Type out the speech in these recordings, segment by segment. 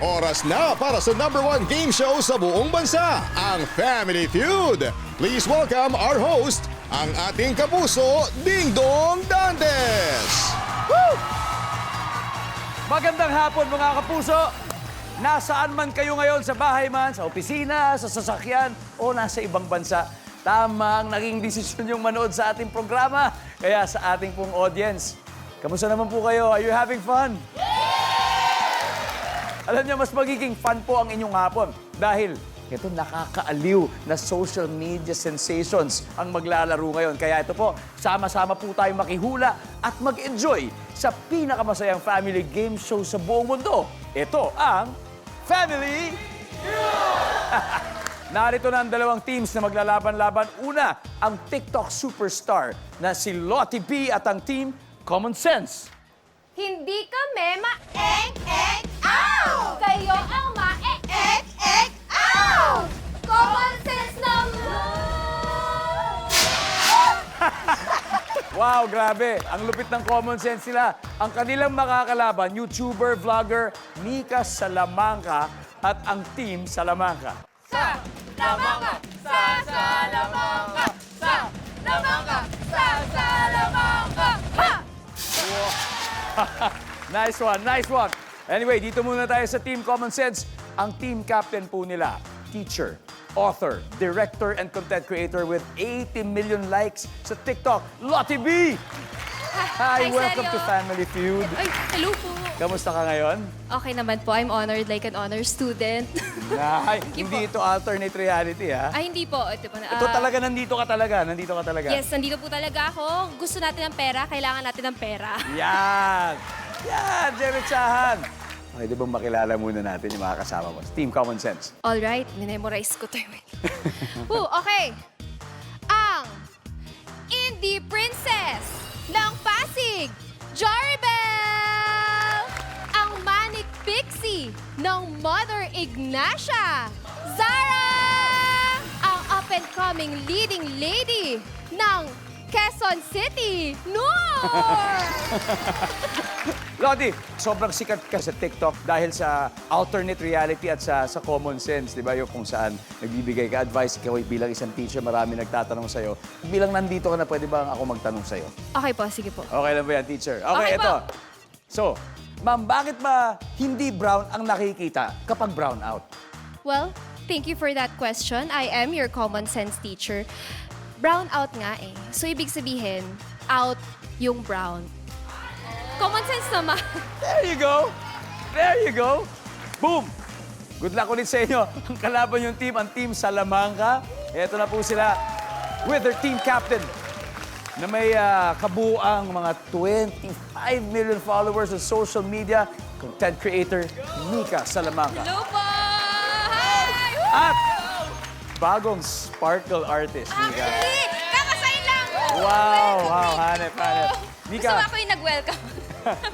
Oras na para sa #1 game show sa buong bansa, ang Family Feud. Please welcome our host, ang ating kapuso, Ding Dong Dantes. Woo! Magandang hapon mga kapuso. Nasaan man kayo ngayon, sa bahay man, sa opisina, sa sasakyan, o nasa ibang bansa, tamang naging desisyon yung manood sa ating programa. Kaya sa ating pong audience, kamusta naman po kayo? Are you having fun? Alam niyo, mas magiging fun po ang inyong hapon dahil ito nakakaaliw na social media sensations ang maglalaro ngayon. Kaya ito po, sama-sama po tayong makihula at mag-enjoy sa pinakamasayang family game show sa buong mundo. Ito ang Family Narito na ang dalawang teams na maglalaban-laban. Una, ang TikTok superstar na si Lottie B at ang team Common Sense. Hindi kami ma-ek-ek-ow! Kayo ang ma-ek-ek-ow! Common sense naman! Wow, grabe. Ang lupit ng Common Sense nila. Ang kanilang makakalaban, YouTuber, vlogger, Mika Salamanca at ang team Salamanca. Salamanca! Salamanca! Salamanca! Salamanca! Ha! Nice one, nice one. Anyway, dito muna tayo sa Team Common Sense. Ang team captain po nila, teacher, author, director, and content creator with 80 million likes sa TikTok, Lottie B! Hi, welcome to Family Feud. Ay, hello po. Kamusta ka ngayon? Okay naman po. I'm honored like an honor student. Ay, you hindi po. ito alternate reality, ha? Ay, hindi po. Ito po na. Ito talaga, nandito ka talaga. Nandito ka talaga. Yes, nandito po talaga ako. Gusto natin ng pera, kailangan natin ng pera. Yan! Yan! Diretsahan! Okay, di ba makilala muna natin yung mga kasama mo? Team Common Sense. All right, minemorize ko to. Okay. Ang Indie Princess ng Pasig, Joribel! Ang Manic Pixie ng Mother Ignacia, Zara! Ang up-and-coming leading lady ng Quezon City, Noor! Lottie, sobrang sikat ka sa TikTok dahil sa alternate reality at sa Common Sense, di ba? Yung kung saan nagbibigay ka advice, ikaw bilang isang teacher, marami nagtatanong sa'yo. Bilang nandito ka na, pwede ba ako magtanong sa'yo? Okay po, sige po. Okay lang ba yan, teacher? Okay ito. po. So, ma'am, bakit ba hindi brown ang nakikita kapag brown out? Well, thank you for that question. I am your common sense teacher. Brown out nga eh. So, ibig sabihin, out yung brown. Common sense naman. There you go. There you go. Boom. Good luck ulit sa inyo. Ang kalaban yung team, ang team Salamanca. Ito na po sila with their team captain na may kabuang mga 25 million followers sa social media, content creator, Mika Salamanca. Hello po! Hi! Woo! At bagong sparkle artist, Mika. Actually, kakasain lang! Wow, wow, hanep. Gusto Mika, mo ako yung nag-welcome.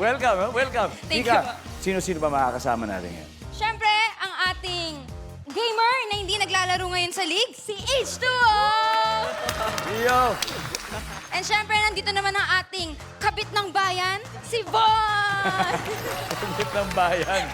welcome, welcome. Thank Mika, you po. sino-sino ba makakasama natin ngayon? Siyempre, ang ating gamer na hindi naglalaro ngayon sa league, si H2O! Yo! And siyempre, nandito naman ang ating kabit ng bayan, si Von! Kabit ng bayan.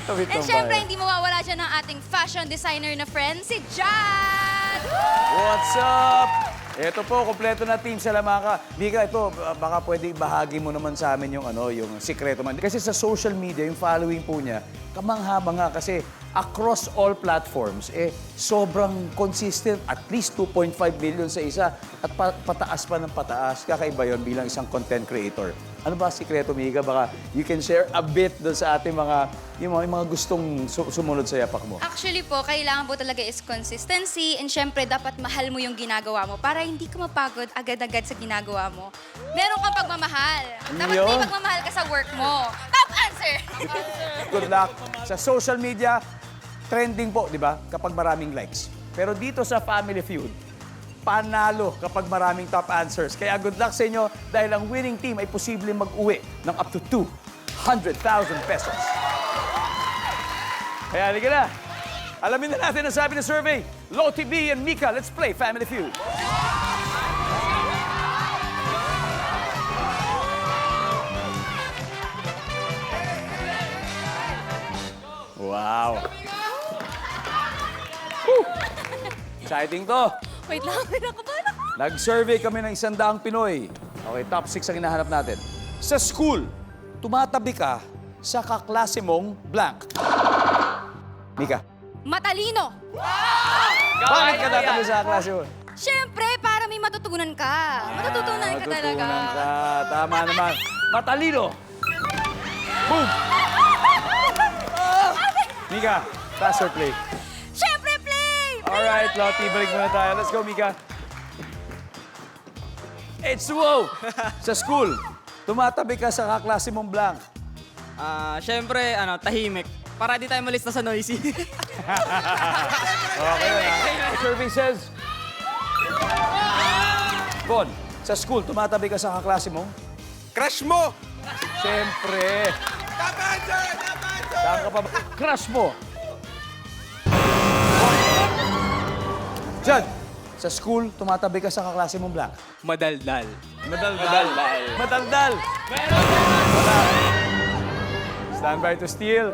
Kabit And ng siyempre, bayan. hindi mawawala dyan ng ating fashion designer na friend, si Jad! What's up? Ito po, kompleto na team Salamanca. Mika, ito, baka pwede bahagi mo naman sa amin yung, yung sikreto man. Kasi sa social media, yung following po niya, kamangha-mangha kasi across all platforms, sobrang consistent, at least 2.5 million sa isa, at pataas pa ng pataas. Kakaiba yon bilang isang content creator. Ano ba sikreto, Mika? Baka you can share a bit doon sa ating yung mga gustong sumunod sa yapak mo. Actually po, kailangan po talaga is consistency and syempre dapat mahal mo yung ginagawa mo para hindi ka mapagod agad-agad sa ginagawa mo. Meron kang pagmamahal. Dapat Yun. may pagmamahal ka sa work mo. Top answer! Good luck. Sa social media, trending po, di ba? Kapag maraming likes. Pero dito sa Family Feud, panalo kapag maraming top answers. Kaya good luck sa inyo dahil ang winning team ay posibleng mag-uwi ng up to 200,000 pesos. Kaya halika na. Alamin na natin ang sabi ng survey. Lottie B and Mika, let's play Family Feud. Wow. Woo! Exciting to. Wait lang, kinakabahan ako. Nag-survey kami ng 100 Pinoy. Okay, top 6 ang hinahanap natin. Sa school, tumatabi ka sa kaklase mong blank. Mika, Matalino. bakit ka tatabi sa kaklase mo? Siyempre, para may matutunan ka. Matututunan ka talaga. Matutunan ka. Tama naman. Matalino. Boom! Mika, pass or play? Siyempre, play! Alright, Lottie, balik muna tayo. Let's go, Mika. H2O! Sa school, tumatabi ka sa kaklase mong blank. Siyempre, tahimik. Para di tayo malista sa noisy. Okay na. Survey says... Bon, sa school, tumatabi ka sa kaklase mong? Crush mo! Siyempre. Saan ka pa ba? Crush mo. Jad, sa school, tumatabi ka sa kaklase mong blank. Madaldal. Madaldal. Madaldal. Wala. Stand by to steal.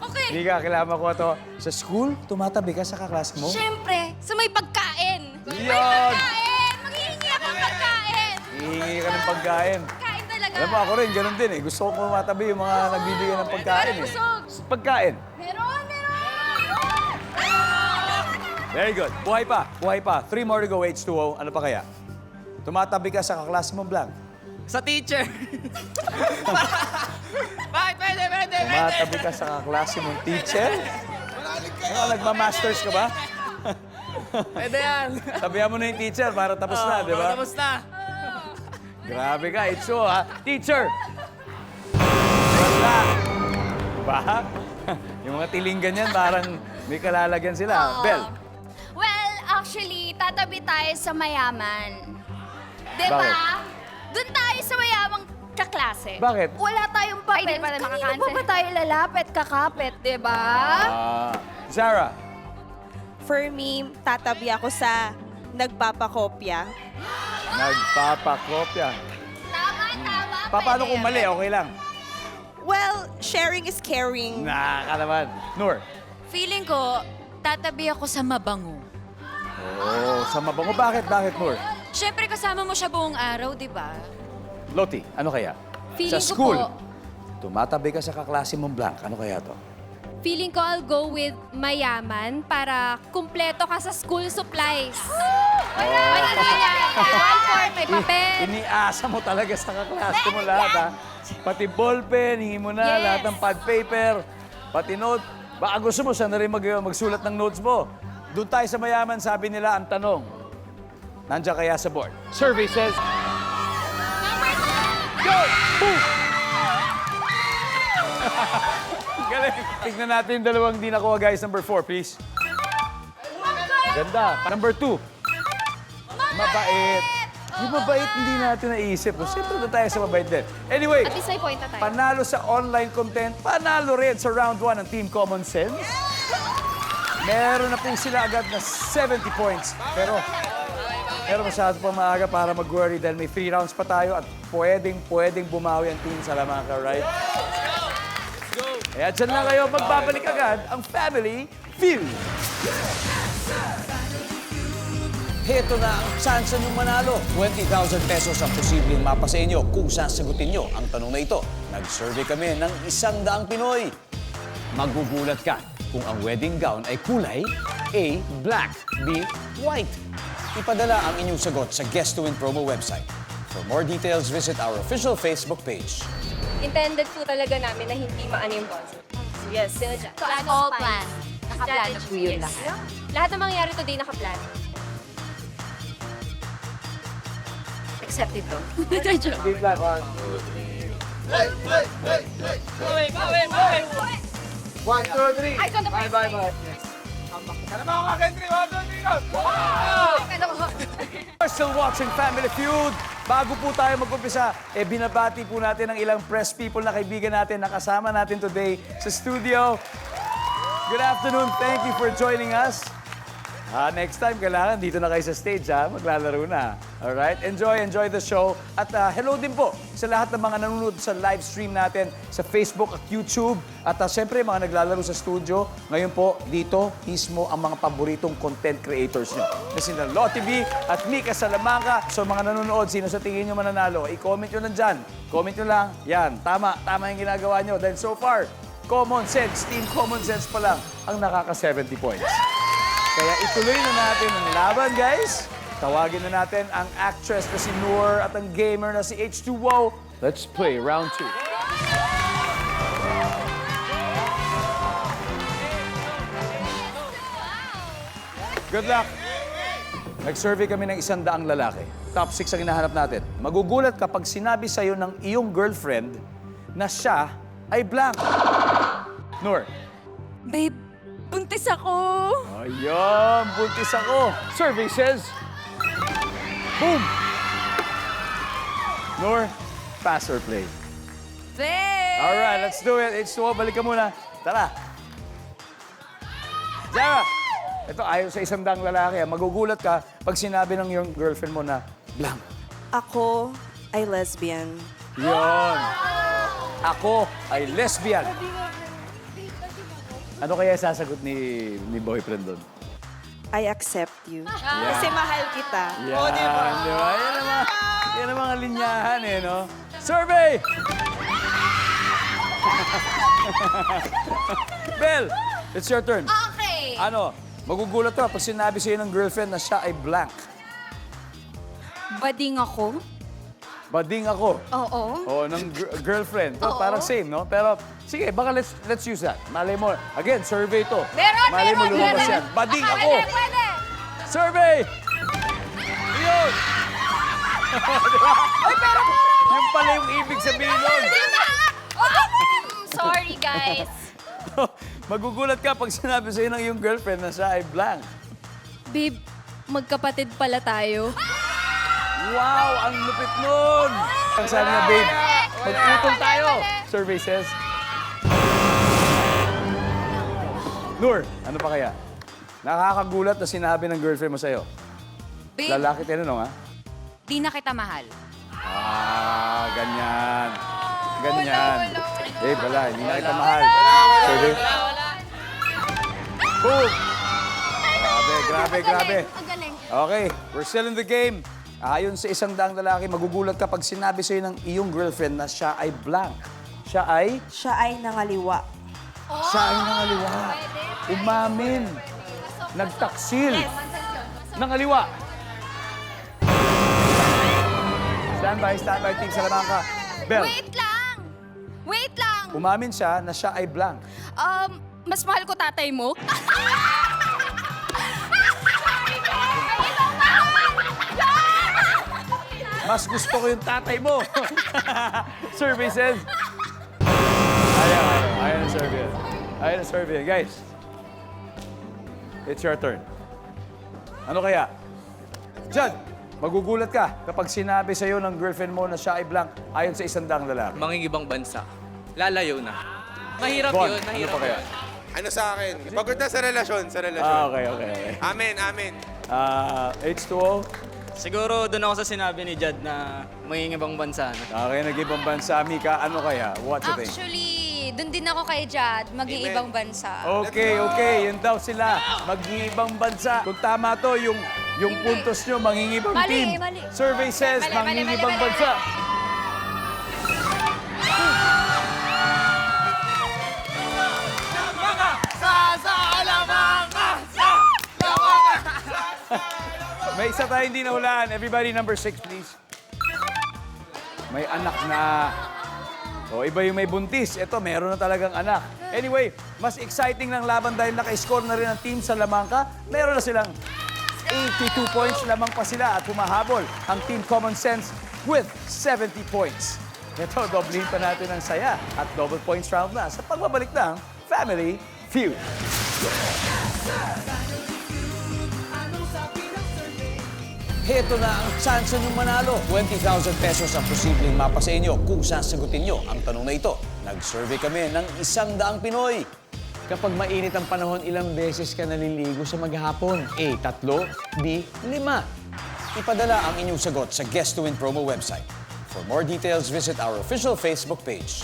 Okay. Hindi ka, kailangan ko to. Sa school, tumatabi ka sa kaklase mo? Siyempre, sa may pagkain. May Yan. pagkain! Maghihingi ako ng pagkain. Hihingi ka ng pagkain. Kain talaga. Alam mo, ako rin, ganun din eh. Gusto ko tumatabi yung mga nagbibigay ng pagkain eh. Busog. Pagkain. Meron! Very good. Buhay pa. Buhay pa. 3 more to go, H2O. Ano pa kaya? Tumatabi ka sa kaklase mong blank. Sa teacher. Bakit? Pwede. Tumatabi ka sa kaklase mong teacher? Ano, nagmamasters ka ba? Pwede yan. Tabihan mo na yung teacher para tapos na, di ba? Tapos na. Grabe ka, H2O ha. Teacher! Wala. Diba? Yung mga tilinggan yan, parang may kalalagyan sila. Bel, Well, actually, tatabi tayo sa mayaman. Diba? Bakit? Doon tayo sa mayamang kaklase. Bakit? Wala tayong papel. Ay, di pala Kanino makakancel. pa ba tayo lalapit, kakapit, diba? Zara, For me, tatabi ako sa nagpapakopya. nagpapakopya. Tama. Paano kung mali? Okay lang. Well, sharing is caring. Naka naman. Noor. Feeling ko, tatabi ako sa mabango. Oh, sa mabango. Bakit? Bakit, Noor? Siyempre, kasama mo siya buong araw, diba? Loti, ano kaya? Feeling sa ko school, po- tumatabi ka sa kaklase mong blank. Ano kaya to? Feeling ko I'll go with mayaman para kumpleto ka sa school supplies. May one-fourth, may papel. Iniasa mo talaga sa kaklase mo lahat, ha? Pati ballpen, hingi mo na, Yes. lahat ng pad paper, pati note. Baka gusto mo, siya na rin magsulat ng notes mo. Doon tayo sa mayaman, sabi nila, ang tanong, nandiyan kaya sa board? Survey says... Go! Boom! Galing. Tignan natin yung dalawang di nakuha, guys. Number 4, please. Ganda. Number 2. Mabait. Yung mabait, hindi natin naisip. Siyempre doon tayo sa mabait din. Anyway, At least may point na tayo. panalo sa online content, panalo rin sa round 1 ng Team Common Sense. Meron na po sila agad na 70 points. Pero masyado pa maaga para mag-worry dahil may 3 rounds pa tayo at pwedeng bumawi ang Team Salamanca, right? Kaya dyan lang kayo, magbabalik agad ang Family Feud. Heto na ang chance niyong manalo. 20,000 pesos ang posibleng mapa sa inyo kung sasagutin nyo ang tanong na ito. Nag-survey kami ng 100 Pinoy. Magugulat ka kung ang wedding gown ay kulay A. Black, B. White. Ipadala ang inyong sagot sa Guess to Win promo website. For more details, visit our official Facebook page. Intended po talaga namin na hindi maano yung buzzer. Yes. All plan. Nakaplano po yun lahat. Lahat ng mangyayari today nakaplano. Except ito. We're still watching Family Feud. Bago po tayo mag-umpisa, binabati po natin ang ilang press people na kaibigan natin na kasama natin today sa studio. Good afternoon. Thank you for joining us. Next time, kailangan dito na kayo sa stage, ha? Maglalaro na. Alright? Enjoy the show. At hello din po sa lahat ng mga nanonood sa live stream natin sa Facebook at YouTube. At syempre, mga naglalaro sa studio. Ngayon po, dito mismo ang mga paboritong content creators nyo. Na sina Lottie B at Mika Salamanca. So mga nanonood, sino sa tingin nyo mananalo? I-comment nyo lang dyan. Comment nyo lang. Yan, tama yung ginagawa nyo. Dahil so far, Common Sense, Team Common Sense pa lang ang nakaka-70 points. Kaya ituloy na natin ang laban, guys. Tawagin na natin ang actress na si Noor at ang gamer na si H2O. Let's play round 2. Good luck. Nag-survey kami ng 100 lalaki. Top 6 ang hinahanap natin. Magugulat kapag sinabi sa'yo ng iyong girlfriend na siya ay blank. Noor. Babe, buntis ako. Ayun, buntis ako. Survey says, boom! Noor, pass or play? Babe! Alright, let's do it. H2O, balik ka muna. Tara. Zara, ito ayaw sa 100 lalaki. Magugulat ka pag sinabi ng iyong girlfriend mo na blank. Ako ay lesbian. Yun. Ako ay lesbian. Ano kaya sasagot ni boyfriend doon? I accept you. Kasi mahal kita. Yan, di ba? Yan ang mga linyahan eh, no? Survey! Bel, it's your turn. Okay. Ano, magugulat ka pag sinabi sa'yo ng girlfriend na siya ay blank. Bading ako. Bading ako. Oo. O, ng girlfriend. Oo. Parang same, no? Pero, sige, baka let's use that. Malay mo. Again, survey to. Meron, Malay mo meron, lumabas meron. yan. Bading ako. Pwede. Survey! Yun! Yung pala yung ibig sabihin nun. Sorry, guys. Magugulat ka pag sinabi sa'yo ng iyong girlfriend na siya ay blank. Babe, magkapatid pala tayo. Wow! Ang lupit nun! Ang sabi niya, babe, magputol tayo. Survey says. Noor, ano pa kaya? Nakakagulat na sinabi ng girlfriend mo sa'yo. Babe, Lalaki tinanong, ha? di na kita mahal. Ganyan. Ganyan. Eh, wala. Hindi na kita mahal. Survey. Boom! Grabe. Ang galing. Okay, we're still in the game. Ayon sa 100 lalaki, magugulat ka pag sinabi sa'yo ng iyong girlfriend na siya ay blank. Siya ay nangaliwa. Siya ay nangaliwa. Umamin. Nagtaksil. Nangaliwa. Stand by, Team Salamanca. Bel, Wait lang. umamin siya na siya ay blank. Mas mahal ko tatay mo. Mas gusto ko yung tatay mo. Survey says. Ayaw na survey. Guys, it's your turn. Ano kaya? Jad, magugulat ka kapag sinabi sa'yo ng girlfriend mo na siya ay blank ayon sa 100 lalaki. Mangingibang bansa. Lalayo na. Mahirap Bon, yun, ano mahirap pa kaya? yun. Ano sa akin? Pagod na sa relasyon, Okay. Amen. H2O, Siguro doon ako sa sinabi ni Jad na mangingibang bansa na. okay, nag-ibang bansa. Mika, ano kaya? What you think? Actually, dun din ako kay Jad, mag-iibang bansa. Okay. Yun daw sila. Mag-iibang bansa. Kung tama to, yung puntos nyo, mangingibang Mali, team. mali. Survey says, Mali. mangingibang bansa. May isa tayo hindi nahulaan. Everybody, number 6, please. May anak na. O, iba yung may buntis. Ito, meron na talagang anak. Anyway, mas exciting ng laban dahil naka-score na rin ang team sa Lamangka. Meron na silang 82 points. Lamang pa sila at humahabol ang Team Common Sense with 70 points. Ito, doblehin pa natin ang saya at double points round na sa pagbabalik ng Family Feud. Heto na ang chance nyo manalo. 20,000 pesos ang posibleng mapa sa inyo kung sasagutin nyo ang tanong na ito. Nag-survey kami ng 100 Pinoy. Kapag mainit ang panahon, ilang beses ka naliligo sa maghapon? A. 3, B. 5. Ipadala ang inyong sagot sa Guess to Win promo website. For more details, visit our official Facebook page.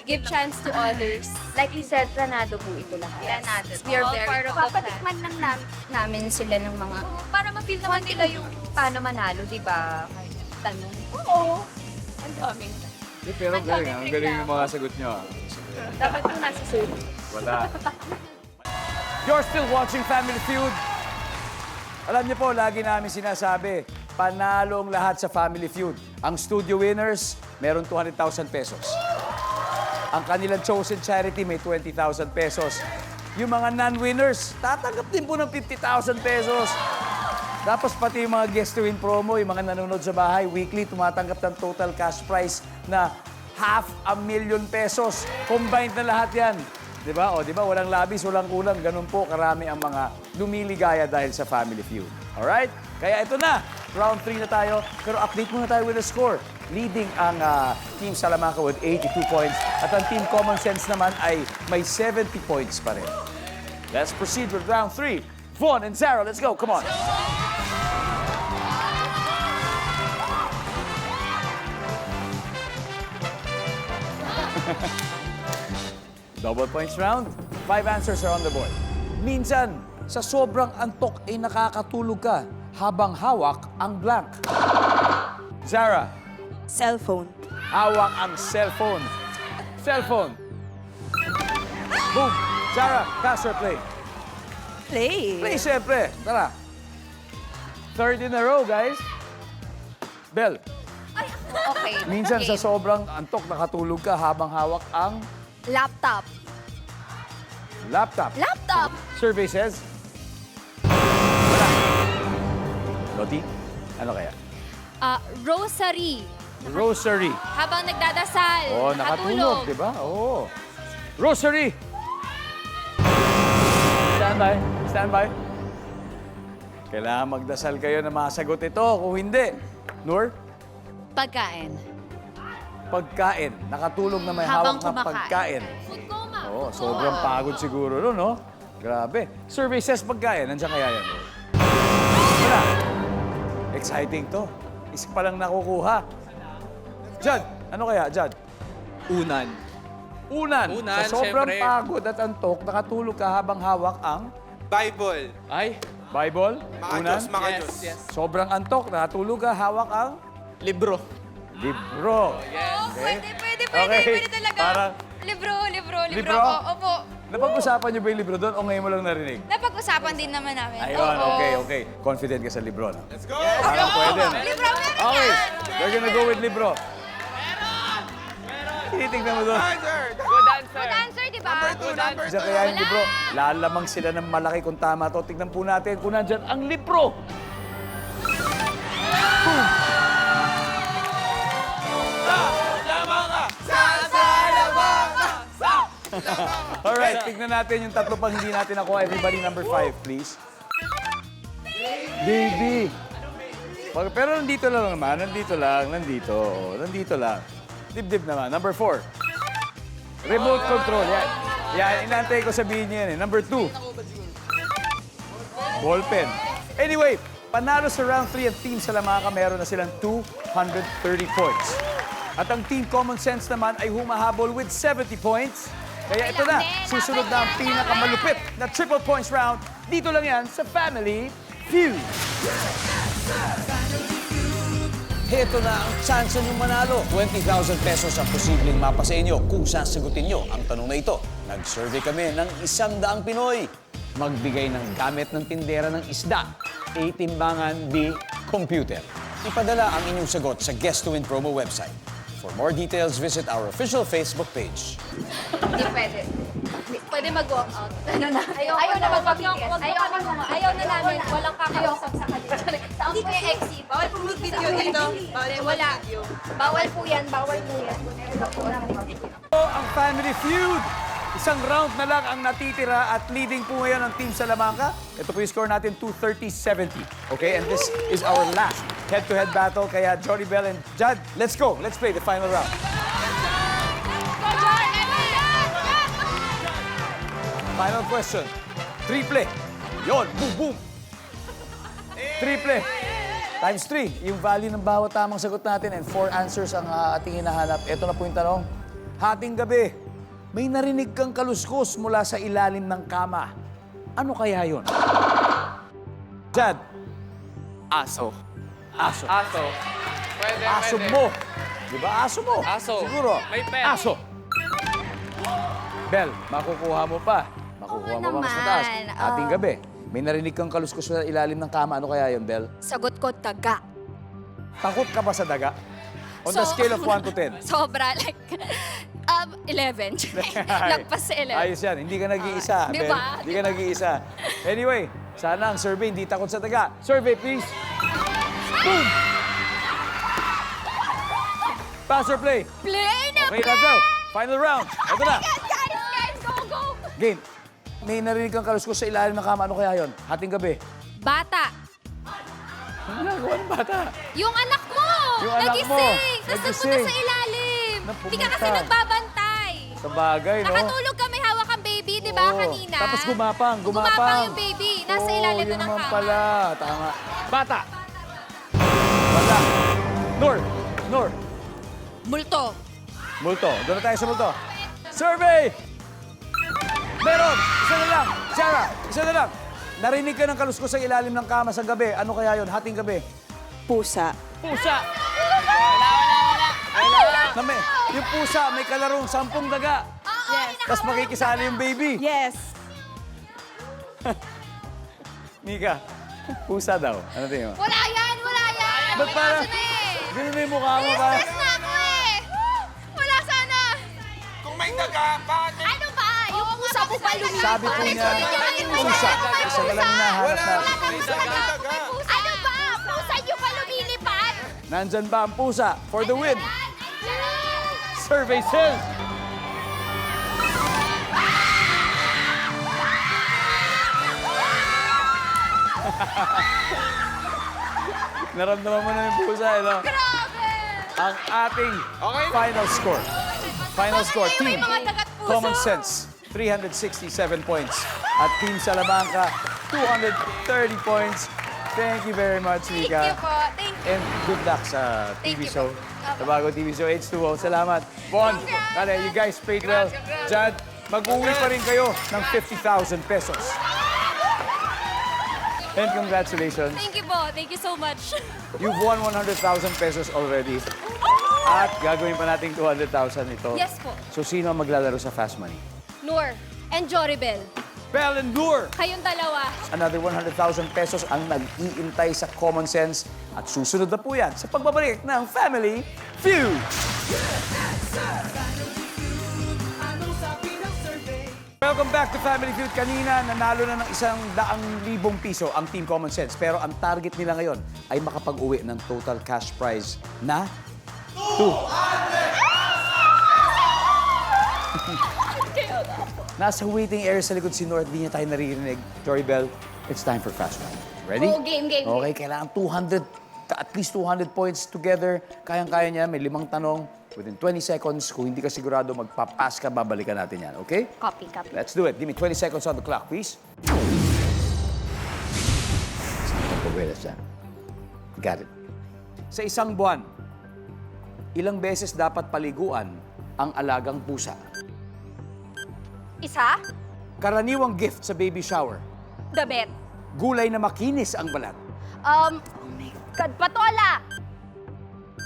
Give chance to others. Like you said, planado po ito lahat. Planado. We are All very part of the plan. papatikman lang namin sila ng mga... Para ma-feel naman nila yung paano manalo, di ba? Tanong. Oo. Ang daming. Pero galing, ang galing yung mga sagot nyo. Dapat po nasa survey. Wala. You're still watching Family Feud. Alam niyo po, lagi namin sinasabi, panalo ang lahat sa Family Feud. Ang studio winners, meron 200,000 pesos. Ang kanilang chosen charity may 20,000 pesos. Yung mga non-winners, tatanggap din po ng 50,000 pesos. Tapos pati yung mga guest to win promo, yung mga nanonood sa bahay, weekly, tumatanggap ng total cash prize na 500,000 pesos. Combined na lahat yan. Di ba? O, di ba? Walang labis, walang kulang. Ganun po karami ang mga lumiligaya dahil sa Family Feud. Alright? Kaya ito na. Round 3 na tayo. Pero update muna tayo with the score. Leading ang Team Salamanca with 82 points. At ang Team Common Sense naman ay may 70 points pa rin. Let's proceed with round 3. Vaughn and Sarah, let's go. Come on. Double points round. 5 answers are on the board. Minsan, sa sobrang antok ay nakakatulog ka habang hawak ang blank. Sarah, Cellphone. hawak ang cellphone. Cellphone. Boom. Sarah, pass or play? Play. Play, siyempre. Tara. Third in a row, guys. Bell, Okay. minsan sa sobrang antok nakatulog ka habang hawak ang Laptop. laptop. Laptop! Survey says... Wala. Loti, ano kaya? Rosary. Rosary. Habang nagdadasal. Oh, nakatulog, di ba? Oh. Rosary! Stand by. Stand by. Kailangan magdasal kayo na masagot ito. Kung hindi, Nur, Pagkain. pagkain. Nakatulog na may Habang hawak na kumakain. pagkain. Food coma. Oo, sobrang pagod siguro, no? Grabe. Survey says pagkain. Nandiyan kaya yan? Wala. Exciting to. Isa pa lang nakukuha. Jad, ano kaya, Jad? Unan. Unan. Unan, Sa sobrang syempre. pagod at antok, nakatulog ka habang hawak ang Bible. Ay, Bible. Unan. Makajos, makajos. Sobrang antok, nakatulog ka, hawak ang libro. libro. Pwede talaga. Parang, Libro. Libro? Opo. napag-usapan niyo ba yung libro doon o ngayon mo lang narinig? Napag-usapan din naman namin. Ayun, Oo. okay. Confident ka sa libro, no? Let's go! Parang pwede, no? Libro, meron Okay, yan. we're gonna go with libro. Tinitingnan mo doon. Answer! Good answer, di ba? Number Diyan kaya yung libro. Lalamang sila ng malaki kung tama to. Tignan po natin kung nandyan ang libro. Boom! Alright, tignan natin yung tatlo pang hindi natin nakuha. Everybody, number 5, please. Baby. Pero nandito lang naman. Nandito. Oh, nandito lang. Dibdib naman. Number 4. Remote control. Yan, inantay ko sabihin niya yan eh. Number 2. Ballpen. Anyway, panalo sa round 3 ang Team Salamanca. Meron na silang 230 points. At ang Team Common Sense naman ay humahabol with 70 points. Kaya ito na, susunod na ang pinakamalupit na triple points round. Dito lang yan sa Family Feud. Heto na ang chance nyo manalo. 20,000 pesos ang posibleng mapa sa inyo kung sasagutin nyo ang tanong na ito. Nag-survey kami ng 100 Pinoy. Magbigay ng gamit ng tindera ng isda. A. Timbangan. B. Computer. Ipadala ang inyong sagot sa Guess to Win promo website. For more details, visit our official Facebook page. Hindi pwede. Pwede mag-walk out. Ano na? Ayaw na magpapigil. Ayaw na namin. Walang kakausap sa kanila. Saan po yung XC? Bawal po mag-video dito. Wala. Bawal po yan. Ang Family Feud. Isang round na lang ang natitira at leading po ngayon ang Team Salamanca. Ito po yung score natin, 230-70. Okay, and this is our last head-to-head battle. Kaya Jory Bell and Jad, let's go. Let's play the final round. Final question. Triple. Yon, boom, boom. Triple. Times 3. Yung value ng bawat tamang sagot natin and 4 answers ang ating hinahanap. Ito na po yung tanong. Hating gabi, may narinig kang kaluskos mula sa ilalim ng kama. Ano kaya yun? Jad. Aso. Aso. Aso. Pwede, Aso mo. Di ba? Aso mo. Aso. Siguro. May pet. Aso. Bel, makukuha mo pa. Makukuha mo pa mas mataas. naman. Ating gabi. May narinig kang kaluskos sa ilalim ng kama. Ano kaya yun, Bel? Sagot ko, daga. Takot ka ba sa daga? On the scale of 1 to 10. Sobra, like, 11. Lagpas sa 11. Ayos yan. Hindi ka nag-iisa, Di Bel. ba? Hindi ka nag-iisa. Anyway, sana ang survey hindi takot sa daga. Survey, please. Boom! Pass or play? Play na, Okay, let's go. Final round. Ito na. Guys, go, go! Game. May narinig kang kaluskos sa ilalim ng kama. Ano kaya yun? Hating gabi. Bata. Ano ginagawa ng bata? Yung anak mo! Yung anak mo, Nagising! Tapos nagising. nagpunta sa ilalim! Napumunta. Hindi ka kasi nagbabantay! Sa bagay, no? Nakatulog ka, may hawak kang baby, di ba, Oo. kanina? Tapos gumapang. Gumapang yung baby. Nasa Oo, ilalim yun na ng naman kama. pala. Tama. Bata. Bata. Nor. Nor. Multo. Multo. Doon na tayo sa multo. Survey! Meron! Isa na lang. Sarah, isa na lang. Narinig ka ng kaluskos sa ilalim ng kama sa gabi. Ano kaya yun? Hating gabi. Pusa. Pusa! Na may, yung pusa, may kalarong 10 daga. Yes. Tapos makikisali yung baby. Yes. Mika, pusa daw. Ano tingin mo? Wala yan! Wala yan! Ba't parang, ganun na yung mukha mo ba? Stress na ako eh! Wala sana! Kung may daga, bakit? Ano ba? Yung pusa ko pa lumipad. Sabi po niya, pusa. Isa ka lang hinahanap na. Ano ba? Pusa nyo pa lumilipad? Nandyan ba ang pusa for the win? Survey says... Naramdaman mo na yung pusa, eh, no? Grabe! Ang ating final score. Final score, Team Common Sense, 367 points. At Team Salamanca, 230 points. Thank you very much, Thank Mika. you po. Thank you. And good luck sa Thank TV you show. Sa bagong TV show, H2O. Salamat. Bon, kaya you guys played well. Jad, mag-uwi pa rin kayo ng 50,000 pesos. And congratulations. Thank you po. Thank you so much. You've won 100,000 pesos already. At gagawin pa natin 200,000 ito. Yes po. So sino ang maglalaro sa Fast Money? Noor and Joribel. Bell and Lure! Kayong dalawa. Another 100,000 pesos ang nag-iintay sa Common Sense. At susunod na po yan sa pagbabalik ng Family Feud. Welcome back to Family Feud. Kanina, nanalo na ng 100,000 piso ang Team Common Sense. Pero ang target nila ngayon ay makapag-uwi ng total cash prize na 200,000! Nasa waiting area sa likod si North, di niya tayo naririnig. Jory Bell, it's time for Fast Money. Ready? Oh, game. Okay, kailangan 200, at least 200 points together. Kayang-kaya niya, may 5 tanong. Within 20 seconds, kung hindi ka sigurado, magpapass ka, babalikan natin yan, okay? Copy. Let's do it. Give me 20 seconds on the clock, please. Got it. Sa isang buwan, ilang beses dapat paliguan ang alagang pusa? Isa, Karaniwang gift sa baby shower. damit. Gulay na makinis ang balat. Patola.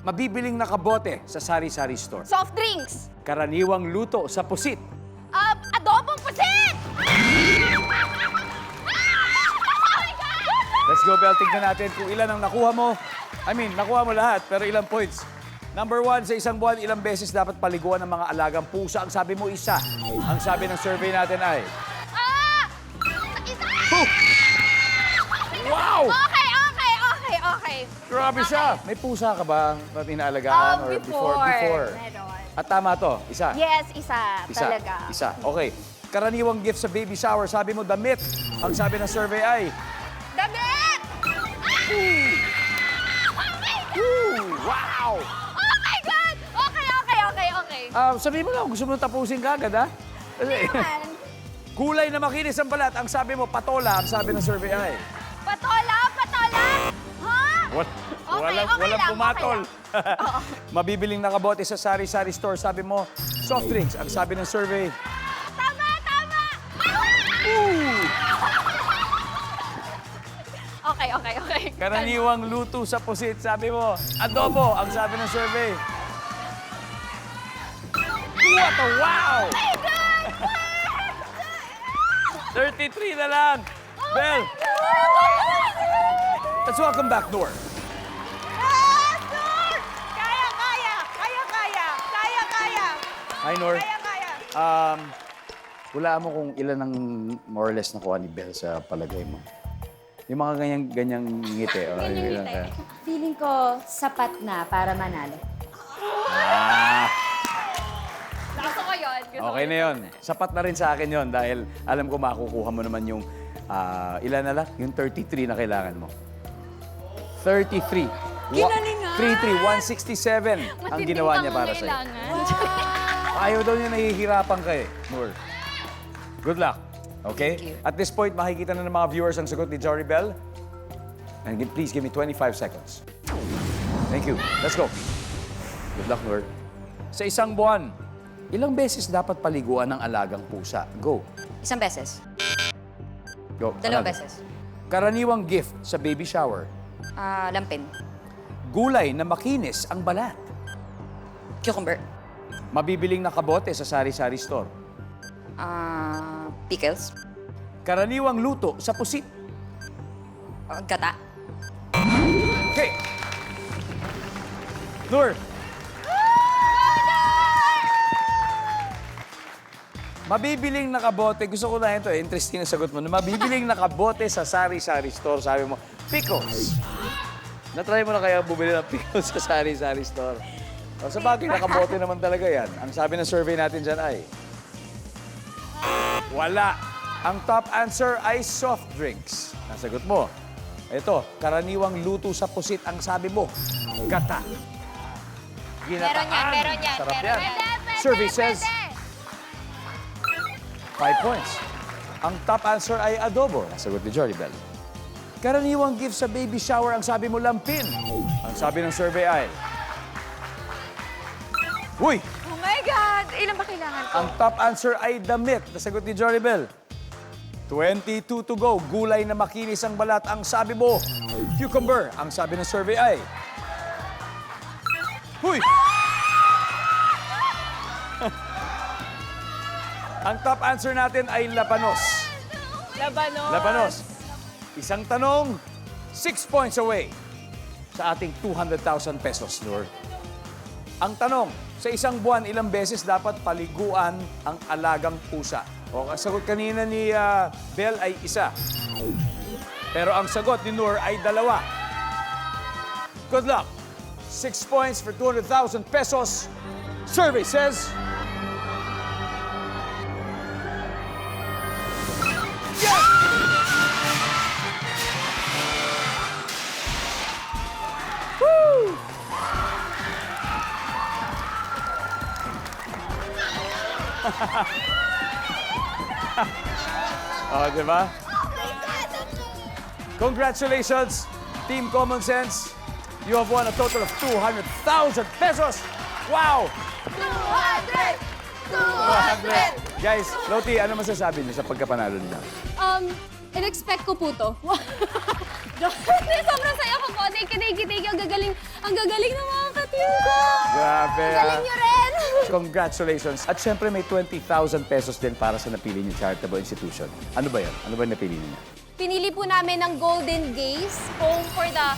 Mabibiling nakabote sa sari-sari store. Soft drinks. Karaniwang luto sa pusit. Adobong pusit! Let's go, Bel. Tignan natin kung ilan ang nakuha mo. Nakuha mo lahat, pero ilang points? Number 1, sa isang buwan, ilang beses dapat paliguan ng mga alagang pusa? Ang sabi mo, isa. Ang sabi ng survey natin ay... Isa! Wow! Okay. Grabe siya. May pusa ka ba na inaalagaan? Or before? Meron. At tama to, isa. Yes, isa. Talaga. Isa. Okay. Karaniwang gift sa baby shower, sabi mo damit. Ang sabi ng survey ay... Damit! Wow! Oh my God! Okay. Sabi mo lang, gusto mo tapusin ka agad, ha? Kasi, kulay na makinis ang balat. Ang sabi mo, patola. Ang sabi ng survey ay... Patola! Ha? Walang lang, pumatol. okay lang. Mabibiling nakabote sa sari-sari store. Sabi mo, soft drinks. Ang sabi ng survey... Tama! Okay. Karaniwang luto sa pusit. Sabi mo, adobo. Ang sabi ng survey. What a wow! 33 na lang. Bel, let's welcome back Noor. Yes, Noor! Kaya. Hi, Noor. Kaya. Hulaan mo kung ilan ang more or less nakuha ni Bel sa palagay mo. Yung mga ganyang ngiti. Ilan ka? Feeling ko sapat na para manalo. Gusto ko yun. Okay na yun. Sapat na rin sa akin yun dahil alam ko makukuha mo naman yung ilan na lang? Yung 33 na kailangan mo. 33. Ginalingan! 33, 167 ang ginawa niya para sa'yo. Ayaw daw niya nahihirapan ka eh, Noor. Good luck. Okay? At this point, makikita na ng mga viewers ang sagot ni Jory Bell. And please give me 25 seconds. Thank you. Let's go. Good luck, Noor. Sa isang buwan, ilang beses dapat paliguan ng alagang pusa? Go. Isang beses. Go. Dalawang Another. beses. Karaniwang gift sa baby shower. Lampin. Gulay na makinis ang balat. Cucumber. Mabibiling na kabote sa sari-sari store. Pickles. Karaniwang luto sa pusit. Gata. Okay. Noor. Mabibiling nakabote. Gusto ko na ito. Interesting na sagot mo. Mabibiling nakabote sa sari-sari store. Sabi mo, pickles. Natry mo na kaya bumili ng pickles sa sari-sari store. O, sa bagay, nakabote naman talaga yan. Ang sabi ng survey natin dyan ay... Wala. Ang top answer ay soft drinks. Nasagot mo. Ito, karaniwang luto sa pusit. Ang sabi mo, gata. Ginataan. Meron yan. Sarap yan. Survey says... 5 points. Ang top answer ay adobo. Nasagot ni Jory Bell. Karaniwang gift sa baby shower, ang sabi mo lampin. Ang sabi ng survey ay... Uy! Oh my God! Ilan ba kailangan ko? Ang top answer ay damit. Nasagot ni Jory Bell. 22 to go. Gulay na makinis ang balat. Ang sabi mo, cucumber. Ang sabi ng survey ay... Uy! Ang top answer natin ay labanos. Labanos. Isang tanong, 6 points away sa ating 200,000 pesos, Noor. Ang tanong, sa isang buwan, ilang beses dapat paliguan ang alagang pusa? O, ang sagot kanina ni Bell ay isa. Pero ang sagot ni Noor ay 2. Good luck. 6 points for 200,000 pesos. Survey says... Oh, di ba? Congratulations, Team Common Sense. You have won a total of 200,000 pesos. Wow! 200! Guys, Loti, ano masasabi niyo sa pagkapanalo niyo? In-expect ko po to. Sobrang saya ko po. Thank you. Ang gagaling ng mga ka-team ko. Grabe, Galing nyo rin. Congratulations. At syempre may 20,000 pesos din para sa napili niyo charitable institution. Ano ba yan? Ano ba yung napili niyo? Pinili po namin ng Golden Gaze, home for the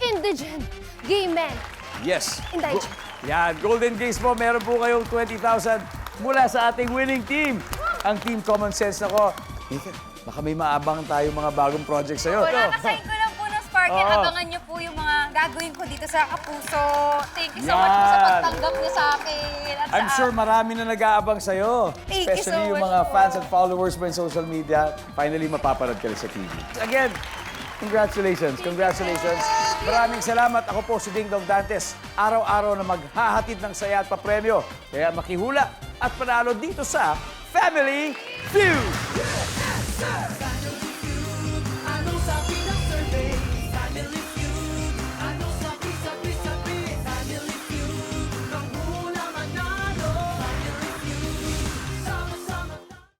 indigent gay men. Yes. Indigent. Yan, Golden Gaze po, meron po kayong 20,000 mula sa ating winning team. Ang Team Common Sense nako. Mika, baka may maabang tayo mga bagong project sa'yo. Kakasayin ko lang po ng Sparkle. Oo. Abangan niyo po yung mga gagawin ko dito sa Kapuso. Thank you so much po sa pagtanggap up niyo sa akin. At I'm sure marami na nag-aabang sa'yo. Thank you Especially so yung much mga po. fans and followers mo in social media. Finally, mapapanood ka rin sa TV. Again, congratulations. Congratulations. Maraming salamat. Ako po si Ding Dong Dantes. Araw-araw na maghahatid ng saya at papremyo. Kaya makihula at panalo dito sa Family Feud.